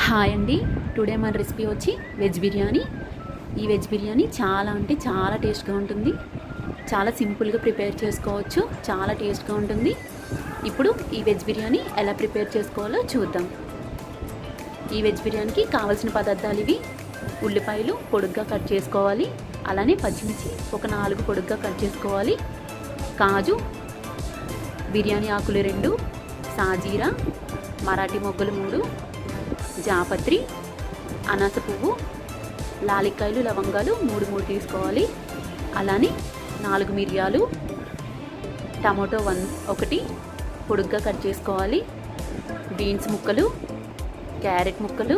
Hi అండి. Today మన recipe వచ్చి వెజ్ బిర్యానీ. ఈ వెజ్ బిర్యానీ చాలా అంటే చాలా టేస్ట్గా ఉంటుంది. చాలా సింపుల్గా ప్రిపేర్ చేసుకోవచ్చు. చాలా టేస్ట్గా ఉంటుంది. ఇప్పుడు ఈ వెజ్ బిర్యానీ ఎలా ప్రిపేర్ చేసుకోవాలో చూద్దాం. ఈ వెజ్ బిర్యానీకి కావాల్సిన పదార్థాలు ఇవి: ఉల్లిపాయలు పొడుగ్గా కట్ చేసుకోవాలి, అలానే పచ్చిమిర్చి ఒక 4 పొడుగ్గా కట్ చేసుకోవాలి, కాజు, బిర్యానీ ఆకులు 2, సాజీరా, మరాఠీ మొగ్గలు 3, జాపత్రి, అనాస పువ్వు, లాలిక్కాయలు, లవంగాలు 3 తీసుకోవాలి. అలానే 4 మిరియాలు, టమాటో 1 పొడుగ్గా కట్ చేసుకోవాలి, బీన్స్ ముక్కలు, క్యారెట్ ముక్కలు,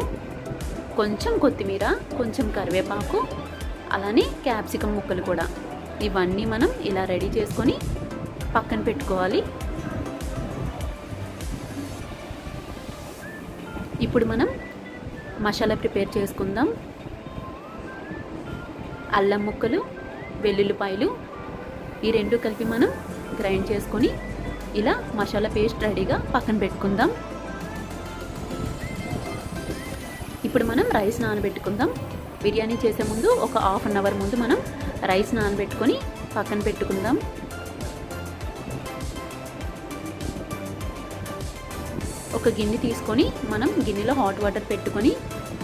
కొంచెం కొత్తిమీర, కొంచెం కరివేపాకు, అలానే క్యాప్సికమ్ ముక్కలు కూడా. ఇవన్నీ మనం ఇలా రెడీ చేసుకొని పక్కన పెట్టుకోవాలి. ఇప్పుడు మనం మసాలా ప్రిపేర్ చేసుకుందాం. అల్లం ముక్కలు, వెల్లుల్లిపాయలు ఈ 2 కలిపి మనం గ్రైండ్ చేసుకొని ఇలా మసాలా పేస్ట్ రెడీగా పక్కన పెట్టుకుందాం. ఇప్పుడు మనం రైస్ నానబెట్టుకుందాం. బిర్యానీ చేసే ముందు ఒక ½ అన్ అవర్ ముందు మనం రైస్ నానబెట్టుకొని పక్కన పెట్టుకుందాం. ఒక గిన్నె తీసుకొని మనం గిన్నెలో హాట్ వాటర్ పెట్టుకొని,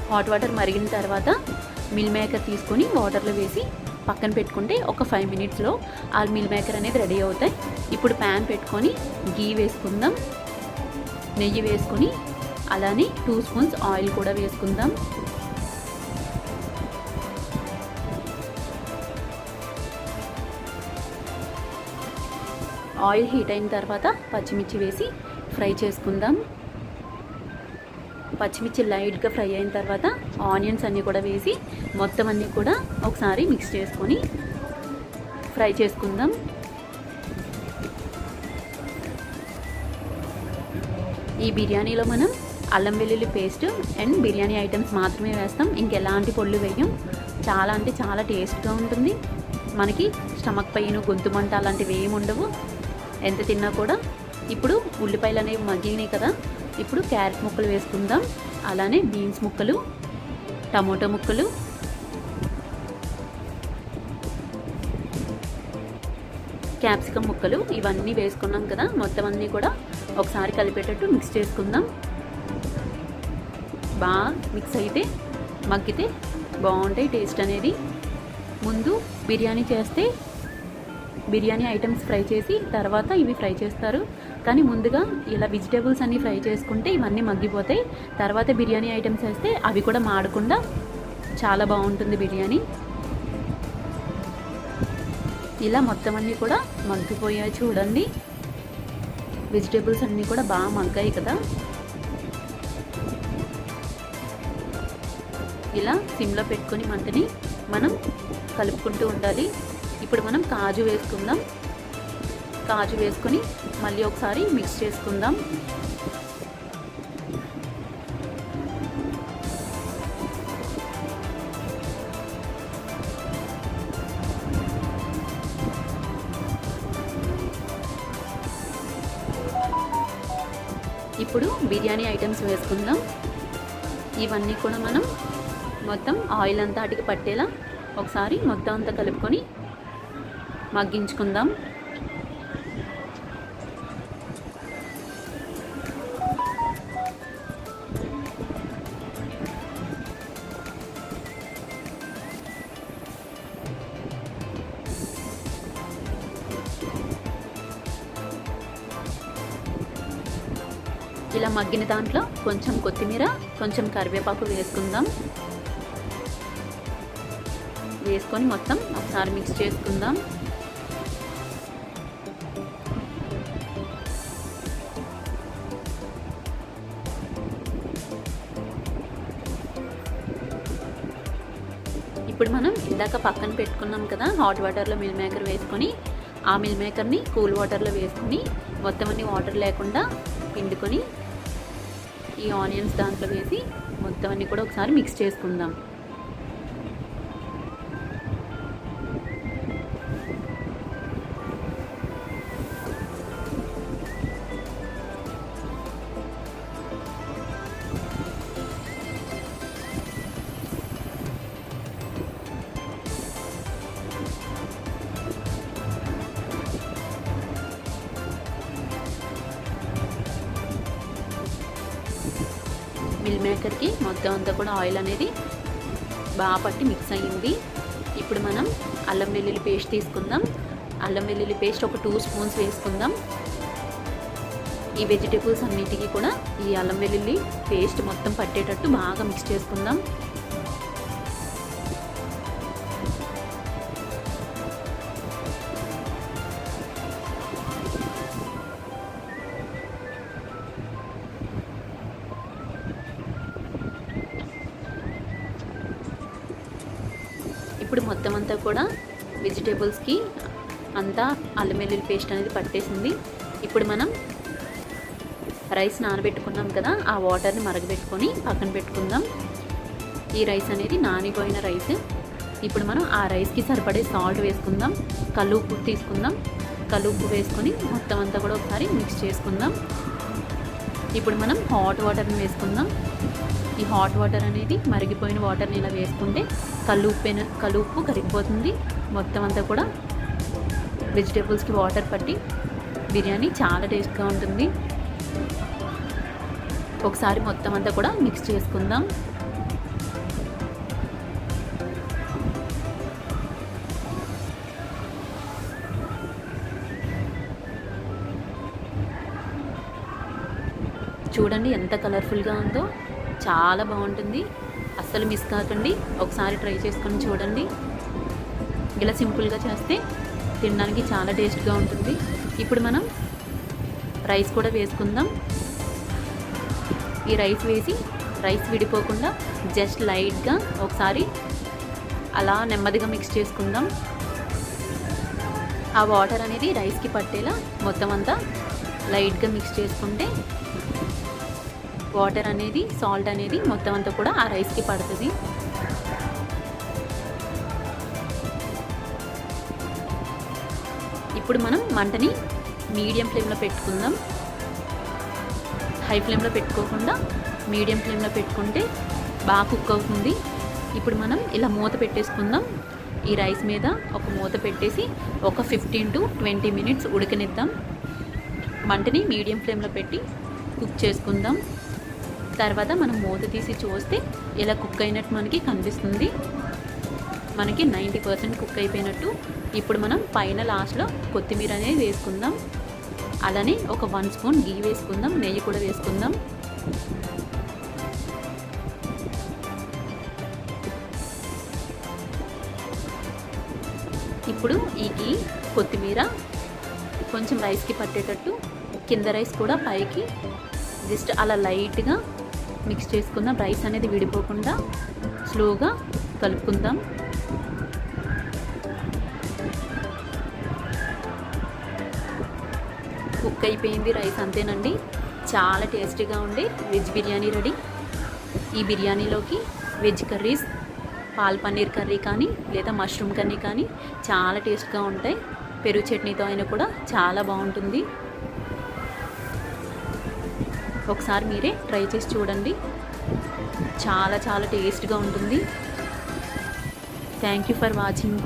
హాట్ వాటర్ మరిగిన తర్వాత మిల్ మేకర్ తీసుకొని వాటర్లో వేసి పక్కన పెట్టుకుంటే ఒక 5 మినిట్స్లో ఆ మిల్ మేకర్ అనేది రెడీ అవుతాయి. ఇప్పుడు ప్యాన్ పెట్టుకొని గీ వేసుకుందాం, నెయ్యి వేసుకొని అలానే 2 స్పూన్స్ ఆయిల్ కూడా వేసుకుందాం. ఆయిల్ హీట్ అయిన తర్వాత పచ్చిమిర్చి వేసి ఫ్రై చేసుకుందాం. పచ్చిమిర్చి లైట్గా ఫ్రై అయిన తర్వాత ఆనియన్స్ అన్నీ కూడా వేసి మొత్తం అన్నీ కూడా ఒకసారి మిక్స్ చేసుకొని ఫ్రై చేసుకుందాం. ఈ బిర్యానీలో మనం అల్లం వెల్లుల్లి పేస్ట్ అండ్ బిర్యానీ ఐటమ్స్ మాత్రమే వేస్తాం. ఇంకెలాంటి పొళ్ళు వేయం. చాలా అంటే చాలా టేస్ట్గా ఉంటుంది. మనకి స్టమక్ పెయిన్, గొంతు మంట అలాంటివి ఏమి ఉండవు ఎంత తిన్నా కూడా. ఇప్పుడు ఉల్లిపాయలు అనేవి మగ్గినాయి కదా, ఇప్పుడు క్యారెట్ ముక్కలు వేసుకుందాం. అలానే బీన్స్ ముక్కలు, టమోటో ముక్కలు, క్యాప్సికమ్ ముక్కలు ఇవన్నీ వేసుకున్నాం కదా. మొత్తం అన్నీ కూడా ఒకసారి కలిపేటట్టు మిక్స్ చేసుకుందాం. బాగా మిక్స్ అయితే మగ్గితే బాగుంటాయి టేస్ట్ అనేది. ముందు బిర్యానీ చేస్తే బిర్యానీ ఐటమ్స్ ఫ్రై చేసి తర్వాత ఇవి ఫ్రై చేస్తారు, కానీ ముందుగా ఇలా వెజిటేబుల్స్ అన్నీ ఫ్రై చేసుకుంటే ఇవన్నీ మగ్గిపోతాయి. తర్వాత బిర్యానీ ఐటమ్స్ వేస్తే అవి కూడా మాడకుండా చాలా బాగుంటుంది బిర్యానీ. ఇలా మొత్తం అన్నీ కూడా మగ్గిపోయాయి చూడండి. వెజిటేబుల్స్ అన్నీ కూడా బాగా మగ్గాయి కదా. ఇలా సిమ్లో పెట్టుకొని మంటని మనం కలుపుకుంటూ ఉండాలి. ఇప్పుడు మనం కాజు వేసుకుందాం. కాజు వేసుకొని మళ్ళీ ఒకసారి మిక్స్ చేసుకుందాం. ఇప్పుడు బిర్యానీ ఐటమ్స్ వేసుకుందాం. ఇవన్నీ కూడా మనం మొత్తం ఆయిల్ అంతా అటుకు పట్టేలా ఒకసారి మొత్తం అంతా కలుపుకొని మగ్గించుకుందాం. ఇలా మగ్గిన దాంట్లో కొంచెం కొత్తిమీర, కొంచెం కరివేపాకు వేసుకుందాం. వేసుకొని మొత్తం ఒకసారి మిక్స్ చేసుకుందాం. ఇప్పుడు మనం ఇందాక పక్కన పెట్టుకున్నాం కదా హాట్ వాటర్లో మిల్ మేకర్ వేసుకొని, ఆ మిల్ మేకర్ని కూల్ వాటర్లో వేసుకొని మొత్తం అన్ని వాటర్ లేకుండా పిండుకొని ఈ ఆనియన్స్ దాంట్లో వేసి మొత్తం అన్నీ కూడా ఒకసారి మిక్స్ చేసుకుందాం. మిల్ మేకర్కి మొత్తం అంతా కూడా ఆయిల్ అనేది బాగా పట్టి మిక్స్ అయ్యింది. ఇప్పుడు మనం అల్లం వెల్లుల్లి పేస్ట్ తీసుకుందాం. అల్లం వెల్లుల్లి పేస్ట్ ఒక 2 స్పూన్స్ వేసుకుందాం. ఈ వెజిటేబుల్స్ అన్నిటికీ కూడా ఈ అల్లం వెల్లుల్లి పేస్ట్ మొత్తం పట్టేటట్టు బాగా మిక్స్ చేసుకుందాం. ఇప్పుడు మొత్తం అంతా కూడా వెజిటేబుల్స్కి అంతా అల్లం వెల్లుల్లి పేస్ట్ అనేది పట్టేసింది. ఇప్పుడు మనం రైస్ నానబెట్టుకున్నాం కదా, ఆ వాటర్ని మరగబెట్టుకొని పక్కన పెట్టుకుందాం. ఈ రైస్ అనేది నానిపోయిన రైస్. ఇప్పుడు మనం ఆ రైస్కి సరిపడే సాల్ట్ వేసుకుందాం. కల్లుప్పు తీసుకుందాం. కల్లుప్పు వేసుకొని మొత్తం అంతా కూడా ఒకసారి మిక్స్ చేసుకుందాం. ఇప్పుడు మనం హాట్ వాటర్ని వేసుకుందాం. ఈ హాట్ వాటర్ అనేది మరిగిపోయిన వాటర్ని ఇలా వేసుకుంటే కల్లుప్పు కరిగిపోతుంది. మొత్తం అంతా కూడా వెజిటేబుల్స్కి వాటర్ పట్టి బిర్యానీ చాలా టేస్ట్గా ఉంటుంది. ఒకసారి మొత్తం అంతా కూడా మిక్స్ చేసుకుందాం. చూడండి ఎంత కలర్ఫుల్గా ఉందో, చాలా బాగుంటుంది. అస్సలు మిస్ కాకండి, ఒకసారి ట్రై చేసుకొని చూడండి. ఇలా సింపుల్గా చేస్తే తినడానికి చాలా టేస్ట్గా ఉంటుంది. ఇప్పుడు మనం రైస్ కూడా వేసుకుందాం. ఈ రైస్ వేసి రైస్ విడిపోకుండా జస్ట్ లైట్గా ఒకసారి అలా నెమ్మదిగా మిక్స్ చేసుకుందాం. ఆ వాటర్ అనేది రైస్కి పట్టేలా మొత్తం అంతా లైట్గా మిక్స్ చేసుకుంటే వాటర్ అనేది సాల్ట్ అనేది మొత్తం అంతా కూడా ఆ రైస్కి పడుతుంది. ఇప్పుడు మనం మంటని మీడియం ఫ్లేమ్లో పెట్టుకుందాం. హై ఫ్లేమ్లో పెట్టుకోకుండా మీడియం ఫ్లేమ్లో పెట్టుకుంటే బాగా కుక్ అవుతుంది. ఇప్పుడు మనం ఇలా మూత పెట్టేసుకుందాం. ఈ రైస్ మీద ఒక మూత పెట్టేసి ఒక 15 to 20 minutes ఉడకనిద్దాం. మంటని మీడియం ఫ్లేమ్లో పెట్టి కుక్ చేసుకుందాం. తర్వాత మనం మూత తీసి చూస్తే ఇలా కుక్ అయినట్టు మనకి కనిపిస్తుంది. మనకి 90% కుక్ అయిపోయినట్టు. ఇప్పుడు మనం పైన లాస్ట్లో కొత్తిమీర అనేది వేసుకుందాం. అలానే ఒక 1 స్పూన్ గీ వేసుకుందాం. నెయ్యి కూడా వేసుకుందాం. ఇప్పుడు ఈ గీ కొత్తిమీర కొంచెం రైస్కి పట్టేటట్టు కింద రైస్ కూడా పైకి జస్ట్ అలా లైట్గా మిక్స్ చేసుకుందాం. రైస్ అనేది విడిపోకుండా స్లోగా కలుపుకుందాం. కుక్ అయిపోయింది రైస్, అంతేనండి. చాలా టేస్టీగా ఉండే వెజ్ బిర్యానీ రెడీ. ఈ బిర్యానీలోకి వెజ్ కర్రీస్, పాల్ పన్నీర్ కర్రీ కానీ లేదా మష్రూమ్ కర్రీ కానీ చాలా టేస్ట్గా ఉంటాయి. పెరుగు చట్నీతో అయినా కూడా చాలా బాగుంటుంది. ఒకసారి మీరే ట్రై చేసి చూడండి, చాలా చాలా టేస్ట్గా ఉంటుంది. Thank you for watching.